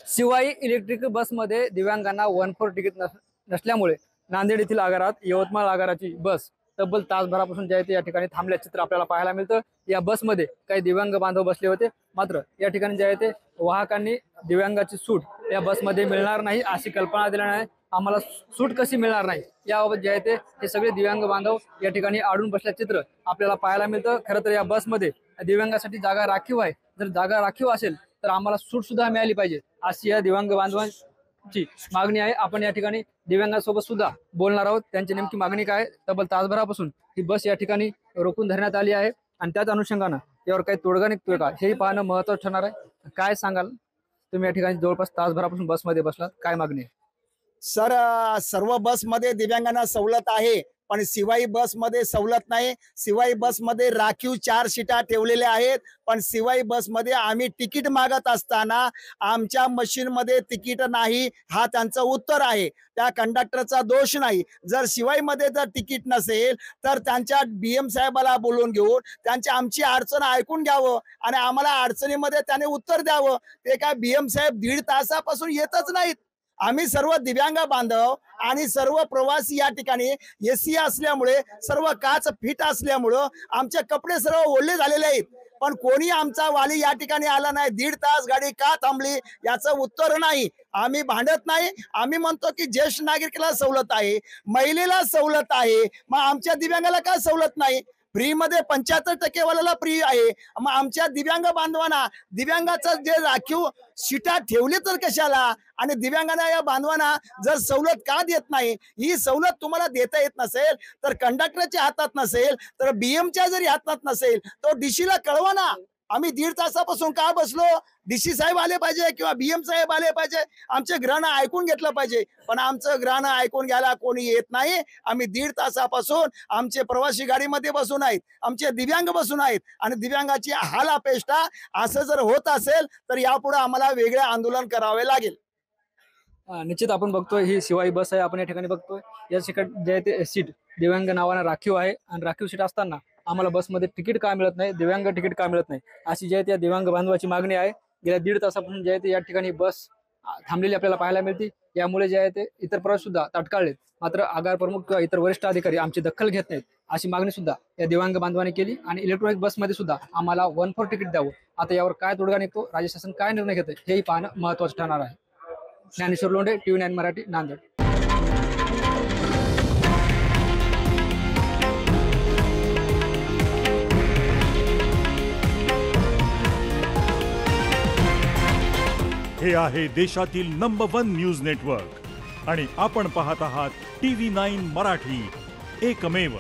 Shivai electric बसमध्ये दिव्यांगांना 1/4 ticket नसल्यामुळे नांदेड येथील आगारात यवतमाळ आगाराची बस तब्बल तासभरापासून जे आहे ते या ठिकाणी थांबल्याचे चित्र आपल्याला पाहायला मिळतं। या बसमध्ये काही दिव्यांग बांधव बसले होते, मात्र या ठिकाणी जे आहे ते वाहकांनी दिव्यांगाची सूट या बसमध्ये मिळणार नाही अशी कल्पना दिली आहे। आम्हाला सूट कशी मिळणार नाही याबाबत जे आहे ते हे सगळे दिव्यांग बांधव या ठिकाणी अडून बसल्याचे चित्र आपल्याला पाहायला मिळतं। खरं तर या बसमध्ये दिव्यांगासाठी जागा राखीव आहे, जर जागा राखीव असेल तर आम्हाला सूट सुद्धा मिळाली पाहिजे अशी या दिव्यांग बांधवांची मागणी आहे। आपण या ठिकाणी दिव्यांगासोबत सुद्धा बोलणार आहोत, त्यांची नेमकी मागणी काय। तब्बल तासभरापासून ही बस या ठिकाणी रोखून धरण्यात आली आहे आणि त्याच अनुषंगानं यावर काही तोडगा निघतोय का हे पाहणं महत्त्वाचं ठरणार आहे। काय सांगाल तुम्ही, या ठिकाणी जवळपास तासभरापासून बसमध्ये बसलात, काय मागणी आहे? सर, सर्व बसमध्ये दिव्यांगांना सवलत आहे, पण शिवाई बसमध्ये सवलत नाही। शिवाई बसमध्ये राखीव 4 सीटा ठेवलेल्या आहेत, पण शिवाई बसमध्ये आम्ही तिकीट मागत असताना आमच्या मशीनमध्ये तिकीट नाही हा त्यांचं उत्तर आहे। त्या कंडक्टरचा दोष नाही। जर शिवाईमध्ये जर तिकीट नसेल तर त्यांच्या BM साहेबाला बोलून घेऊन त्यांची आमची अडचण ऐकून घ्यावं आणि आम्हाला अडचणीमध्ये त्याने उत्तर द्यावं। ते काय BM साहेब 1.5 तासापासून येतच नाहीत। आम्ही सर्व दिव्यांग बांधव आणि सर्व प्रवासी या ठिकाणी AC असल्यामुळे सर्व काच फिट असल्यामुळं आमचे कपडे सर्व ओले झालेले आहेत, पण कोणी आमचा वाली या ठिकाणी आला नाही। 1.5 तास गाडी का थांबली याचं उत्तर नाही। आम्ही भांडत नाही, आम्ही म्हणतो की ज्येष्ठ नागरिकाला सवलत आहे, महिलेला सवलत आहे, मग आमच्या दिव्यांगाला का सवलत नाही? फ्री मध्ये 75% वाल्याला फ्री आहे, मग आमच्या दिव्यांग बांधवांना दिव्यांगाचं जे राखीव सीटा ठेवली तर कशाला? आणि दिव्यांगांना या बांधवांना जर सवलत का देत नाही? ही सवलत तुम्हाला देता येत नसेल तर कंडक्टरच्या हातात नसेल तर BMच्या जरी हातात नसेल तो DC ला कळवा ना। आम्ही 1.5 तासापासून का बसलो? DC साहेब आले पाहिजे किंवा BM साहेब आले पाहिजे, आमचे ग्रहण ऐकून घेतलं पाहिजे, पण आमचं ग्रहण ऐकून घ्यायला कोणी येत नाही। आम्ही 1.5 तासापासून आमचे प्रवासी गाडीमध्ये बसून आहेत, आमचे दिव्यांग बसून आहेत आणि दिव्यांगाची हाल अपेष्टा असं जर होत असेल तर यापुढे आम्हाला वेगळे आंदोलन करावे लागेल। निश्चित आपण बघतोय ही शिवाई बस आहे, आपण या ठिकाणी बघतोय या ठिकाणी जे आहे ते सीट दिव्यांग नावानं राखीव आहे आणि राखीव सीट असताना आम्हाला बसमध्ये तिकीट का मिळत नाही, दिव्यांग तिकीट का मिळत नाही अशी जी आहे त्या दिव्यांग बांधवाची मागणी आहे। गेल्या 1.5 तासापासून जे आहे ते या ठिकाणी बस थांबलेली आपल्याला पाहायला मिळते। यामुळे जे आहे ते इतर प्रवास सुद्धा तात्काळलेत, मात्र आगार प्रमुख किंवा इतर वरिष्ठ अधिकारी आमची दखल घेत नाहीत अशी मागणी सुद्धा या दिव्यांग बांधवांनी केली आणि इलेक्ट्रॉनिक बसमध्ये सुद्धा आम्हाला 1/4 तिकीट द्यावं। आता यावर काय तोडगा निघतो, राज्य शासन काय निर्णय घेते हेही पाहणं महत्त्वाचं ठरणार आहे। ज्ञानेश्वर लोंढे, TV9 मराठी, नांदेड। हे आहे देशातील नंबर 1 न्यूज नेटवर्क आणि आपण पाहत आहात TV9 मराठी, एकमेव।